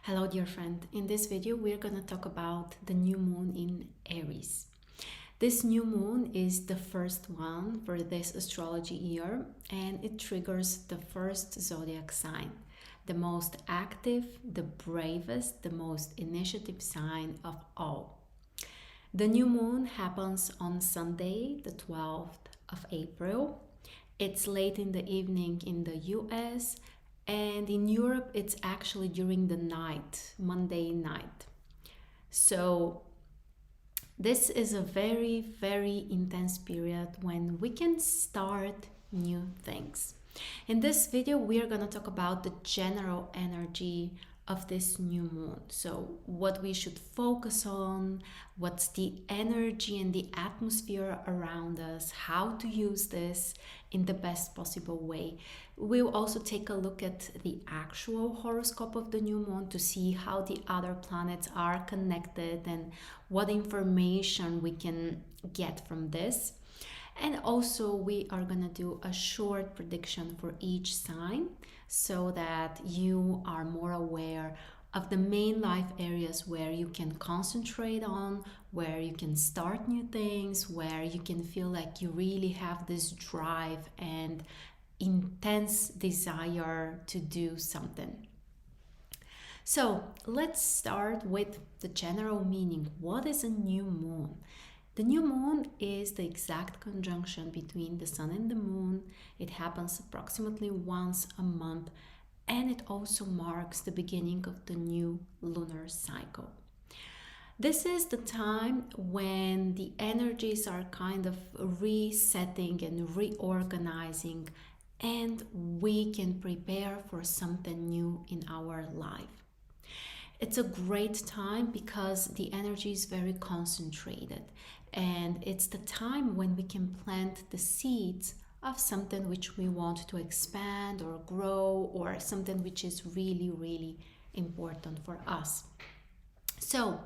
Hello dear friend, in this video we're gonna talk about the new moon in Aries. This new moon is the first one for this astrology year and it triggers the first zodiac sign, the most active, the bravest, the most initiative sign of all. The new moon happens on Sunday, the 12th of April. It's late in the evening in the US, and in Europe it's actually during the night, Monday night. So this is a very, very intense period when we can start new things. In this video, we are going to talk about the general energy of this new moon. So what we should focus on, what's the energy and the atmosphere around us, how to use this in the best possible way. We'll also take a look at the actual horoscope of the new moon to see how the other planets are connected and what information we can get from this. And also we are going to do a short prediction for each sign so that you are more aware of the main life areas where you can concentrate on, where you can start new things, where you can feel like you really have this drive and intense desire to do something. So let's start with the general meaning. What is a new moon? The new moon is the exact conjunction between the sun and the moon. It happens approximately once a month, and it also marks the beginning of the new lunar cycle. This is the time when the energies are kind of resetting and reorganizing, and we can prepare for something new in our life. It's a great time because the energy is very concentrated, and it's the time when we can plant the seeds of something which we want to expand or grow, or something which is really, really important for us. So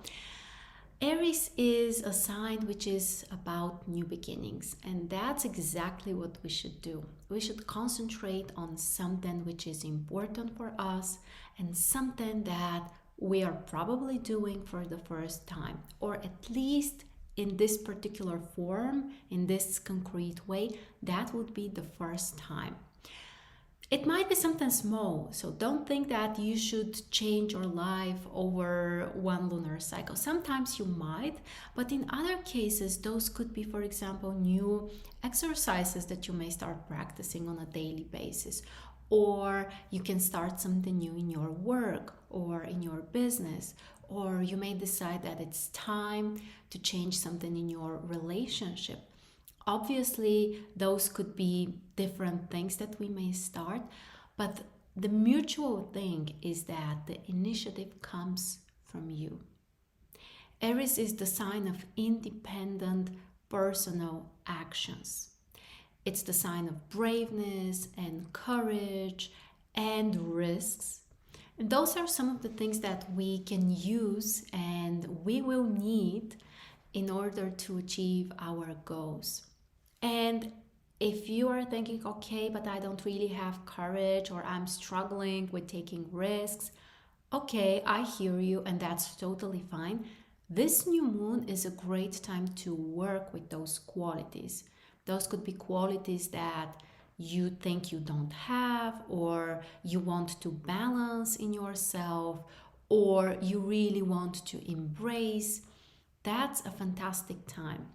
Aries is a sign which is about new beginnings, and that's exactly what we should do. We should concentrate on something which is important for us and something that we are probably doing for the first time, or at least in this particular form, in this concrete way, that would be the first time. It might be something small, so don't think that you should change your life over one lunar cycle. Sometimes you might, but in other cases, those could be, for example, new exercises that you may start practicing on a daily basis. Or you can start something new in your work or in your business, or you may decide that it's time to change something in your relationship. Obviously, those could be different things that we may start, but the mutual thing is that the initiative comes from you. Aries is the sign of independent personal actions. It's the sign of braveness and courage and risks. And those are some of the things that we can use and we will need in order to achieve our goals. And if you are thinking, okay, but I don't really have courage, or I'm struggling with taking risks, okay, I hear you, and that's totally fine. This new moon is a great time to work with those qualities. Those could be qualities that you think you don't have, or you want to balance in yourself, or you really want to embrace. That's a fantastic time.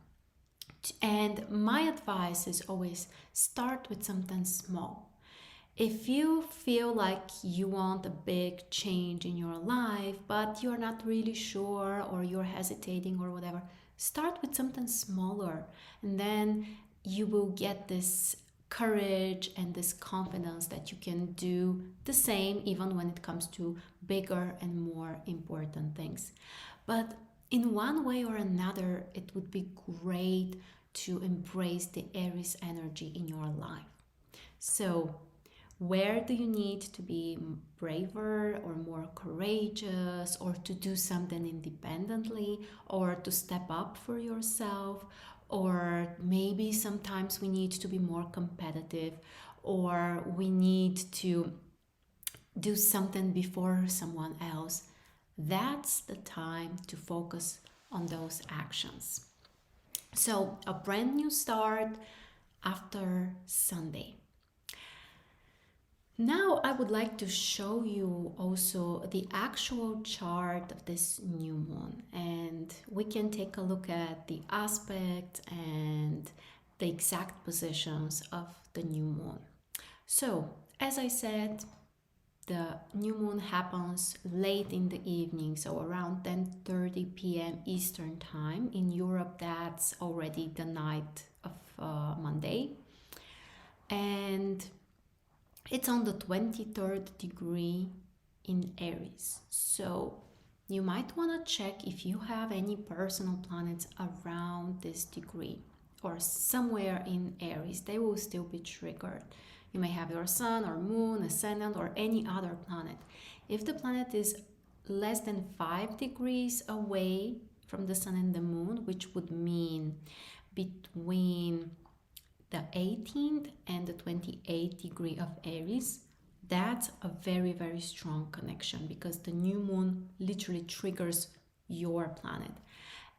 And my advice is always start with something small. If you feel like you want a big change in your life, but you're not really sure, or you're hesitating or whatever, start with something smaller, and then you will get this courage and this confidence that you can do the same even when it comes to bigger and more important things. But in one way or another, it would be great to embrace the Aries energy in your life. So where do you need to be braver or more courageous, or to do something independently, or to step up for yourself? Or maybe sometimes we need to be more competitive, or we need to do something before someone else, that's the time to focus on those actions. So, a brand new start after Sunday. Now, I would like to show you also the actual chart of this new moon, and we can take a look at the aspect and the exact positions of the new moon. So, as I said, the new moon happens late in the evening, so around 10:30 p.m. Eastern time. In Europe, that's already the night of Monday. And it's on the 23rd degree in Aries. So you might want to check if you have any personal planets around this degree or somewhere in Aries. They will still be triggered. You may have your sun or moon, ascendant, or any other planet. If the planet is less than 5 degrees away from the sun and the moon, which would mean between the 18th and the 28th degree of Aries, that's a very, very strong connection because the new moon literally triggers your planet.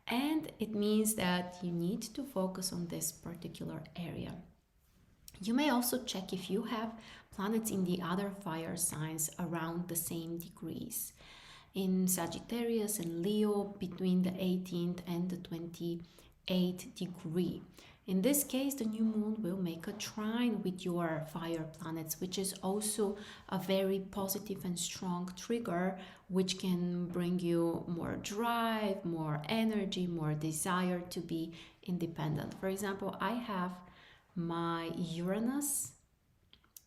And it means that you need to focus on this particular area. You may also check if you have planets in the other fire signs around the same degrees. In Sagittarius and Leo between the 18th and the 28th degree. In this case, the new moon will make a trine with your fire planets, which is also a very positive and strong trigger, which can bring you more drive, more energy, more desire to be independent. For example, I have my Uranus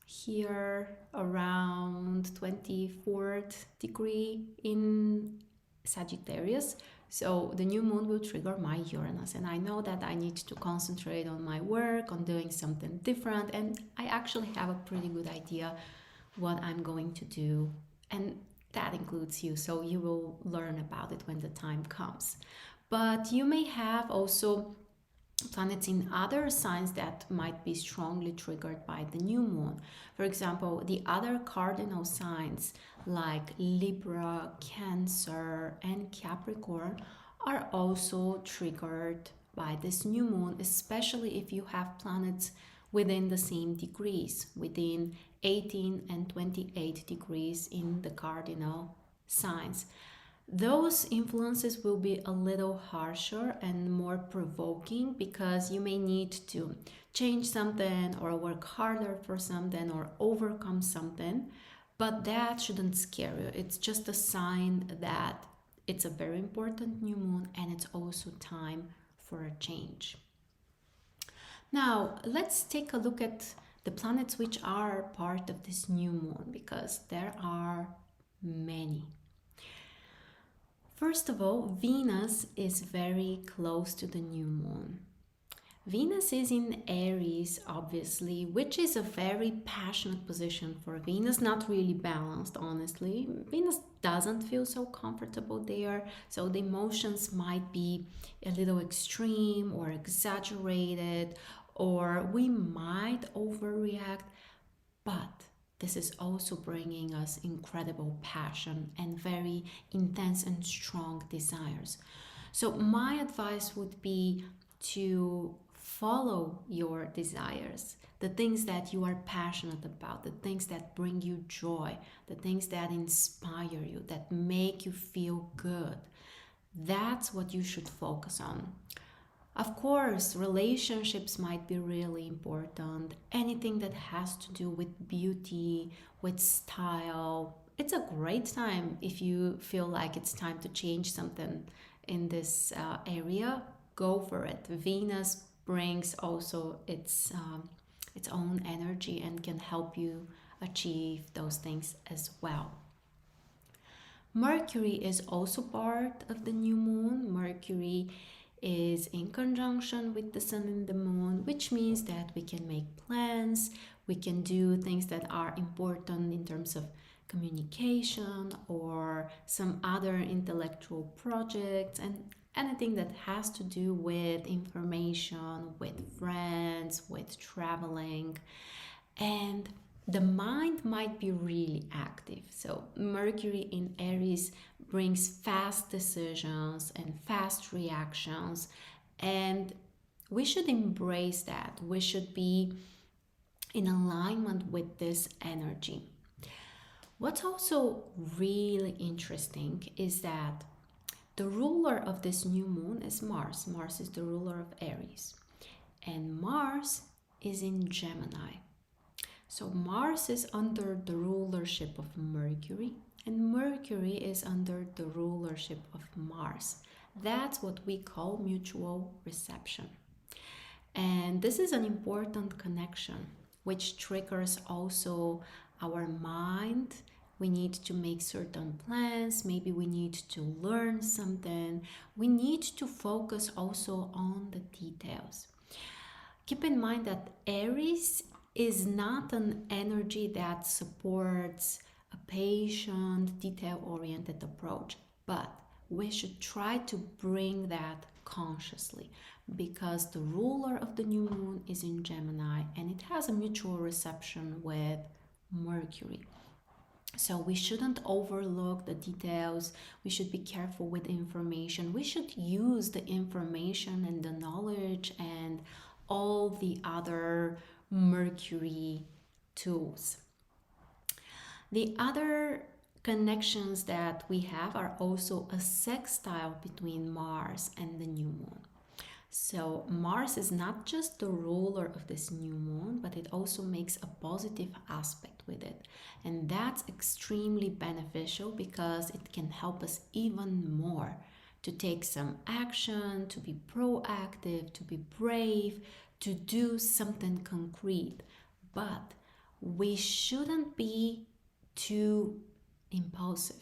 here around 24th degree in Sagittarius. So the new moon will trigger my Uranus, and I know that I need to concentrate on my work, on doing something different, and I actually have a pretty good idea what I'm going to do, and that includes you, so you will learn about it when the time comes. But you may have also planets in other signs that might be strongly triggered by the new moon. For example, the other cardinal signs like Libra, Cancer, and Capricorn are also triggered by this new moon, especially if you have planets within the same degrees, within 18 and 28 degrees in the cardinal signs. Those influences will be a little harsher and more provoking because you may need to change something or work harder for something or overcome something, but that shouldn't scare you. It's just a sign that it's a very important new moon and it's also time for a change. Now, let's take a look at the planets which are part of this new moon because there are many. First of all, Venus is very close to the new moon. Venus is in Aries, obviously, which is a very passionate position for Venus, not really balanced, honestly. Venus doesn't feel so comfortable there, so the emotions might be a little extreme or exaggerated, or we might overreact, but this is also bringing us incredible passion and very intense and strong desires. So, my advice would be to follow your desires, the things that you are passionate about, the things that bring you joy, the things that inspire you, that make you feel good. That's what you should focus on. Of course, relationships might be really important. Anything that has to do with beauty, with style. It's a great time if you feel like it's time to change something in this area. Go for it. Venus brings also its own energy and can help you achieve those things as well. Mercury is also part of the new moon. Mercury is in conjunction with the sun and the moon, which means that we can make plans, we can do things that are important in terms of communication or some other intellectual projects, and anything that has to do with information, with friends, with traveling. And the mind might be really active. So Mercury in Aries brings fast decisions and fast reactions, and we should embrace that. We should be in alignment with this energy. What's also really interesting is that the ruler of this new moon is Mars. Mars is the ruler of Aries, and Mars is in Gemini. So Mars is under the rulership of Mercury, and Mercury is under the rulership of Mars. That's what we call mutual reception. And this is an important connection, which triggers also our mind. We need to make certain plans. Maybe we need to learn something. We need to focus also on the details. Keep in mind that Aries is not an energy that supports a patient, detail-oriented approach, but we should try to bring that consciously, because the ruler of the new moon is in Gemini and it has a mutual reception with Mercury. So we shouldn't overlook the details. We should be careful with information. We should use the information and the knowledge and all the other Mercury tools. The other connections that we have are also a sextile between Mars and the new moon. So Mars is not just the ruler of this new moon, but it also makes a positive aspect with it. And that's extremely beneficial because it can help us even more to take some action, to be proactive, to be brave, to do something concrete. But we shouldn't be too impulsive.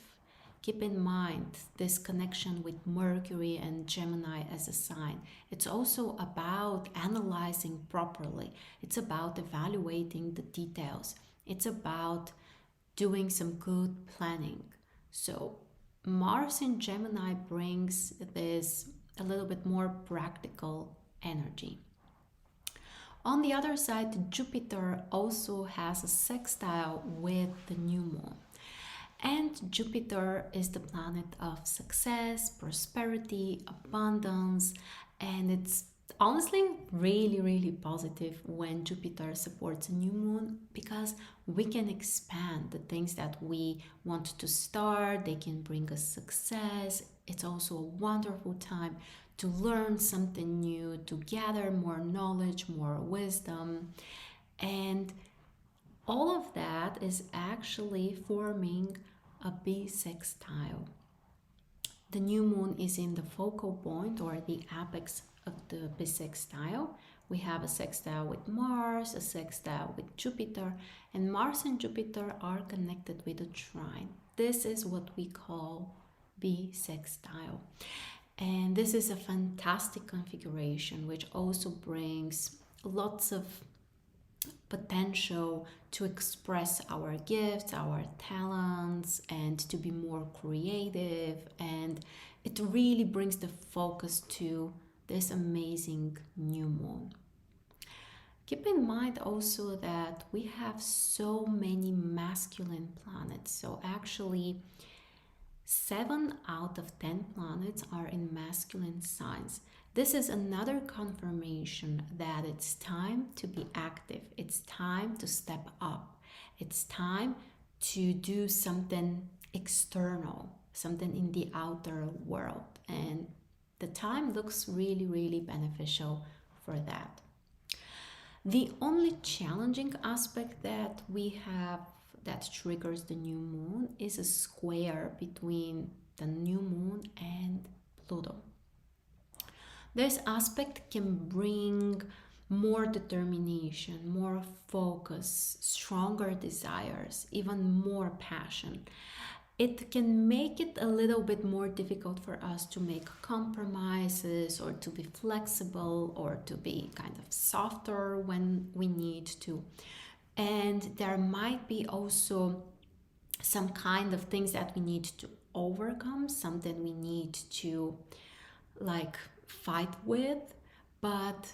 Keep in mind this connection with Mercury and Gemini as a sign. It's also about analyzing properly. It's about evaluating the details. It's about doing some good planning. So Mars in Gemini brings this a little bit more practical energy. On the other side, Jupiter also has a sextile with the new moon. And Jupiter is the planet of success, prosperity, abundance, and it's honestly really positive when Jupiter supports a new moon, because we can expand the things that we want to start. They can bring us success. It's also a wonderful time to learn something new, to gather more knowledge, more wisdom, and all of that is actually forming a bisextile. The new moon is in the focal point or the apex of the bisextile. We have a sextile with Mars, a sextile with Jupiter, and Mars and Jupiter are connected with a trine. This is what we call bisextile. And this is a fantastic configuration, which also brings lots of potential to express our gifts, our talents, and to be more creative. And it really brings the focus to this amazing new moon. Keep in mind also that we have so many masculine planets. So actually 7 out of 10 planets are in masculine signs. This is another confirmation that it's time to be active. It's time to step up. It's time to do something external, something in the outer world. And the time looks really beneficial for that. The only challenging aspect that we have that triggers the new moon is a square between the new moon and Pluto. This aspect can bring more determination, more focus, stronger desires, even more passion. It can make it a little bit more difficult for us to make compromises or to be flexible or to be kind of softer when we need to. And there might be also some kind of things that we need to overcome, something we need to fight with, but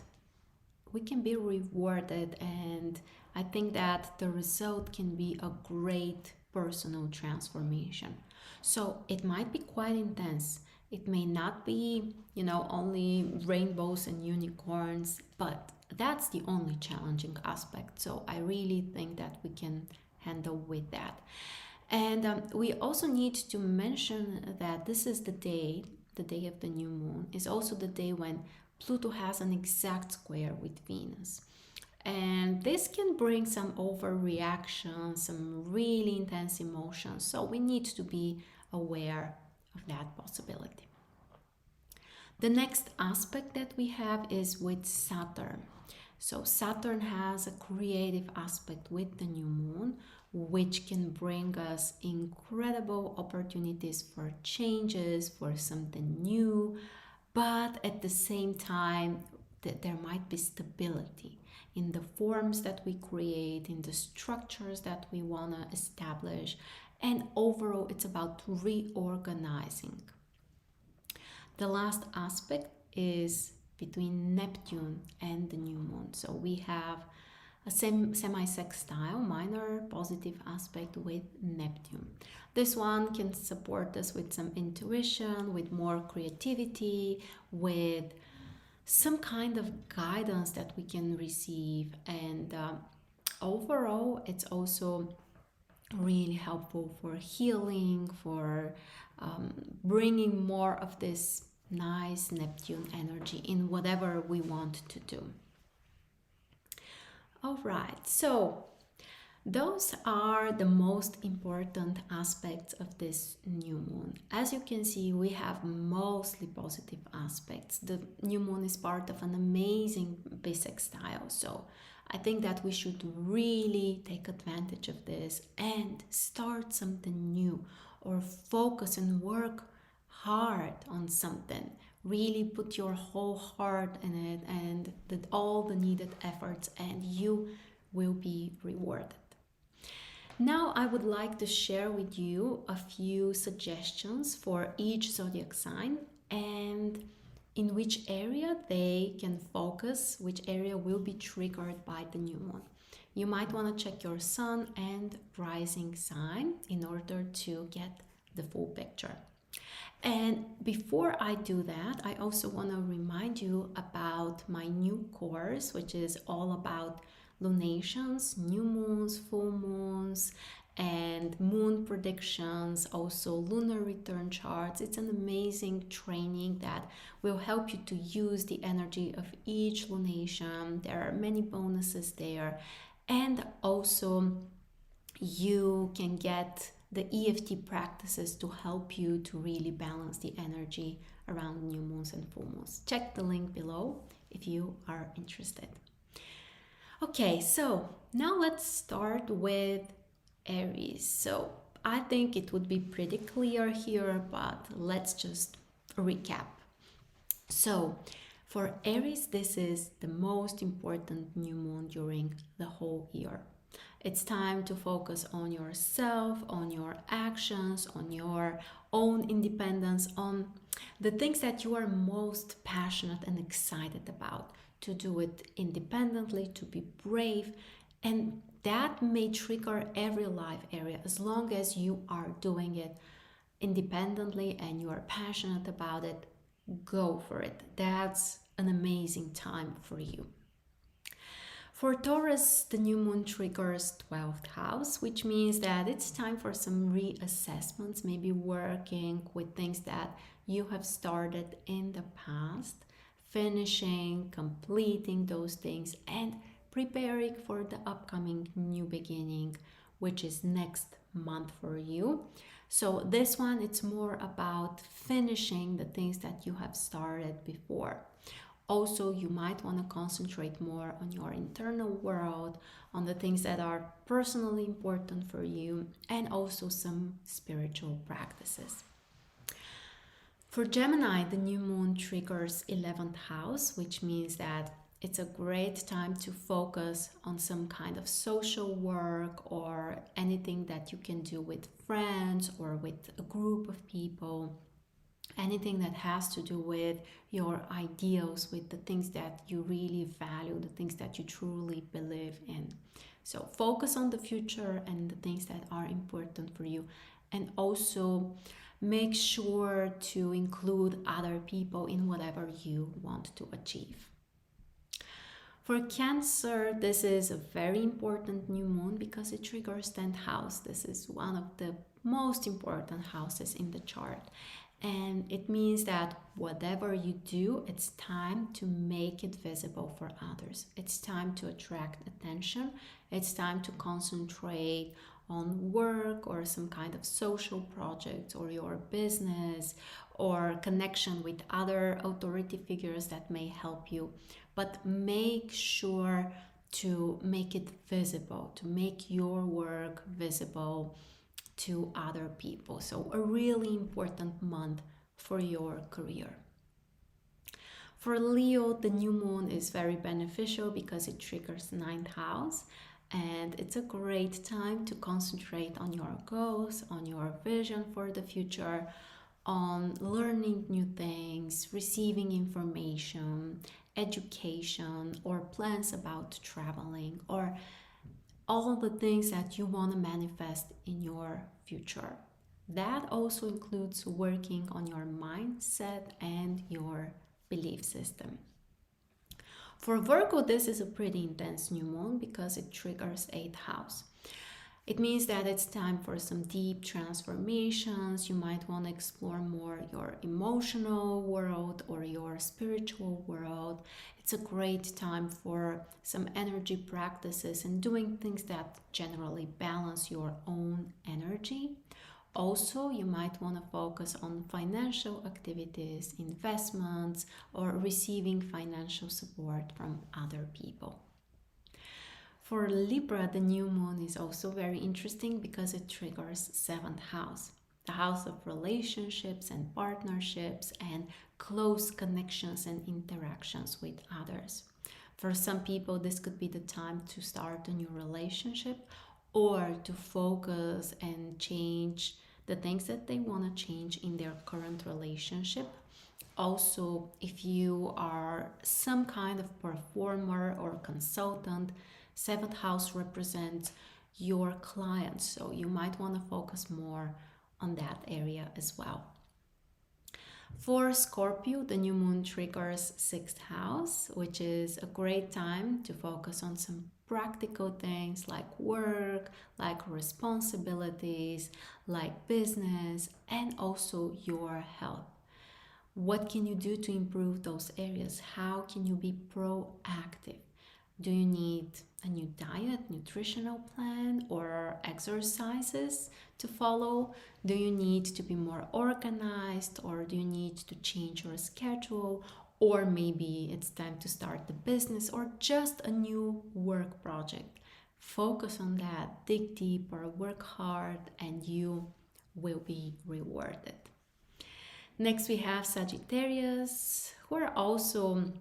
we can be rewarded, and I think that the result can be a great personal transformation. So it might be quite intense. It may not be, only rainbows and unicorns, but that's the only challenging aspect. So I really think that we can handle with that. And we also need to mention that this is the day of the new moon, is also the day when Pluto has an exact square with Venus. And this can bring some overreaction, some really intense emotions. So we need to be aware of that possibility. The next aspect that we have is with Saturn. So Saturn has a creative aspect with the new moon, which can bring us incredible opportunities for changes, for something new, but at the same time, there might be stability in the forms that we create, in the structures that we want to establish, and overall, it's about reorganizing. The last aspect is between Neptune and the new moon. So we have a semi-sextile, minor positive aspect with Neptune. This one can support us with some intuition, with more creativity, with some kind of guidance that we can receive. And overall, it's also really helpful for healing, for bringing more of this nice Neptune energy in whatever we want to do. All right, so those are the most important aspects of this new moon. As you can see, we have mostly positive aspects. The new moon is part of an amazing bisextile, so I think that we should really take advantage of this and start something new, or focus and work hard on something. Really put your whole heart in it and all the needed efforts, and you will be rewarded. Now I would like to share with you a few suggestions for each zodiac sign and in which area they can focus, which area will be triggered by the new moon. You might want to check your sun and rising sign in order to get the full picture. And before I do that, I also want to remind you about my new course, which is all about lunations, new moons, full moons, and moon predictions, also lunar return charts. It's an amazing training that will help you to use the energy of each lunation. There are many bonuses there, and also you can get the EFT practices to help you to really balance the energy around new moons and full moons. Check the link below if you are interested. Okay, so now let's start with Aries. So I think it would be pretty clear here, but let's just recap. So for Aries, this is the most important new moon during the whole year. It's time to focus on yourself, on your actions, on your own independence, on the things that you are most passionate and excited about, to do it independently, to be brave. And that may trigger every life area as long as you are doing it independently and you are passionate about it. Go for it. That's an amazing time for you. For Taurus, the new moon triggers 12th house, which means that it's time for some reassessments, maybe working with things that you have started in the past, finishing, completing those things, and preparing for the upcoming new beginning, which is next month for you. So this one, it's more about finishing the things that you have started before. Also, you might want to concentrate more on your internal world, on the things that are personally important for you, and also some spiritual practices. For Gemini, the new moon triggers 11th house, which means that it's a great time to focus on some kind of social work or anything that you can do with friends or with a group of people. Anything that has to do with your ideals, with the things that you really value, the things that you truly believe in. So focus on the future and the things that are important for you. And also make sure to include other people in whatever you want to achieve. For Cancer, this is a very important new moon because it triggers 10th house. This is one of the most important houses in the chart. And it means that whatever you do, it's time to make it visible for others. It's time to attract attention. It's time to concentrate on work or some kind of social project or your business or connection with other authority figures that may help you. But make sure to make it visible, to make your work visible to other people. So a really important month for your career. For Leo, the new moon is very beneficial because it triggers 9th house, and it's a great time to concentrate on your goals, on your vision for the future, on learning new things, receiving information, education, or plans about traveling, or all the things that you want to manifest in your future. That also includes working on your mindset and your belief system. For Virgo, this is a pretty intense new moon because it triggers 8th house. It means that it's time for some deep transformations. You might want to explore more your emotional world or your spiritual world. It's a great time for some energy practices and doing things that generally balance your own energy. Also, you might want to focus on financial activities, investments, or receiving financial support from other people. For Libra, the new moon is also very interesting because it triggers 7th house, the house of relationships and partnerships and close connections and interactions with others. For some people, this could be the time to start a new relationship or to focus and change the things that they want to change in their current relationship. Also, if you are some kind of performer or consultant, 7th house represents your clients, so you might want to focus more on that area as well. For Scorpio, the new moon triggers 6th house, which is a great time to focus on some practical things like work, like responsibilities, like business, and also your health. What can you do to improve those areas? How can you be proactive? Do you need a new diet, nutritional plan, or exercises to follow? Do you need to be more organized, or do you need to change your schedule? Or maybe it's time to start the business or just a new work project. Focus on that, dig deeper, work hard, and you will be rewarded. Next, we have Sagittarius, who are also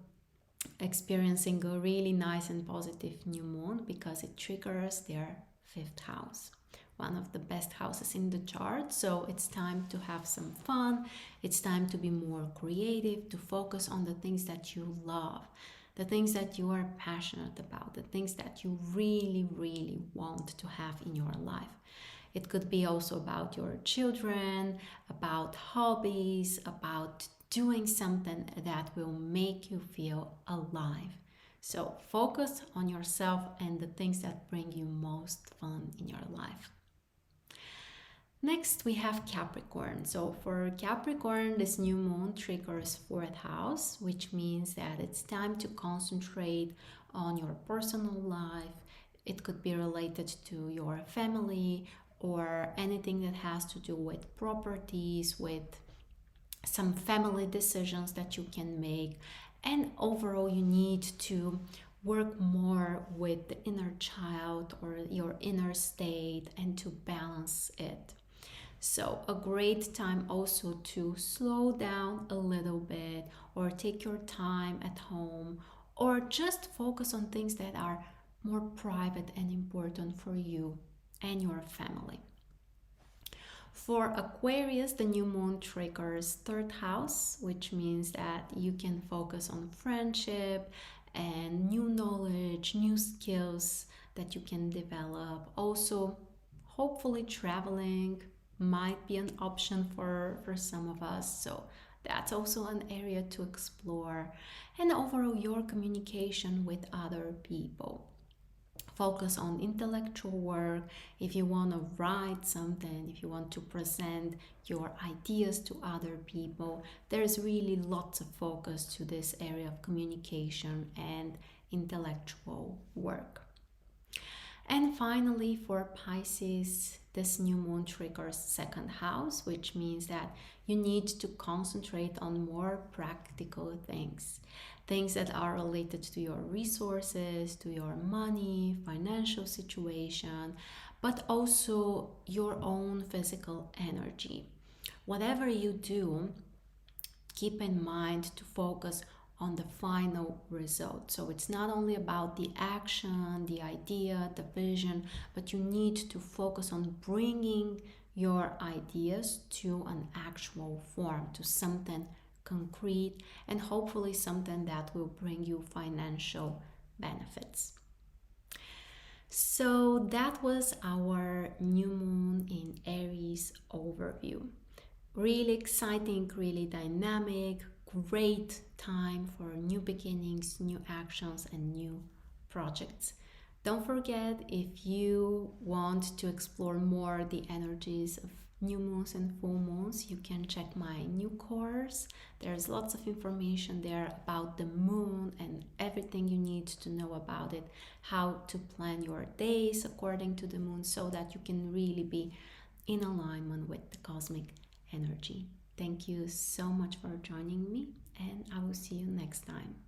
experiencing a really nice and positive new moon because it triggers their 5th house, one of the best houses in the chart. So it's time to have some fun. It's time to be more creative, to focus on the things that you love, the things that you are passionate about, the things that you really, really want to have in your life. It could be also about your children, about hobbies, about doing something that will make you feel alive. So focus on yourself and the things that bring you most fun in your life. Next, we have Capricorn. So for Capricorn, this new moon triggers 4th house, which means that it's time to concentrate on your personal life. It could be related to your family or anything that has to do with properties, with some family decisions that you can make. And overall, you need to work more with the inner child or your inner state and to balance it. So a great time also to slow down a little bit or take your time at home or just focus on things that are more private and important for you and your family. For Aquarius, the new moon triggers 3rd house, which means that you can focus on friendship and new knowledge, new skills that you can develop. Also, hopefully traveling might be an option for some of us, so that's also an area to explore. And overall, your communication with other people. Focus on intellectual work. If you want to write something, if you want to present your ideas to other people, there's really lots of focus to this area of communication and intellectual work. And finally, for Pisces, this new moon triggers second house, which means that you need to concentrate on more practical things. Things that are related to your resources, to your money, financial situation, but also your own physical energy. Whatever you do, keep in mind to focus on the final result. So it's not only about the action, the idea, the vision, but you need to focus on bringing your ideas to an actual form, to something concrete, and hopefully something that will bring you financial benefits. So that was our new moon in Aries overview. Really exciting, really dynamic, great time for new beginnings, new actions, and new projects. Don't forget, if you want to explore more the energies of new moons and full moons, you can check my new course. There's lots of information there about the moon and everything you need to know about it, how to plan your days according to the moon, so that you can really be in alignment with the cosmic energy. Thank you so much for joining me, and I will see you next time.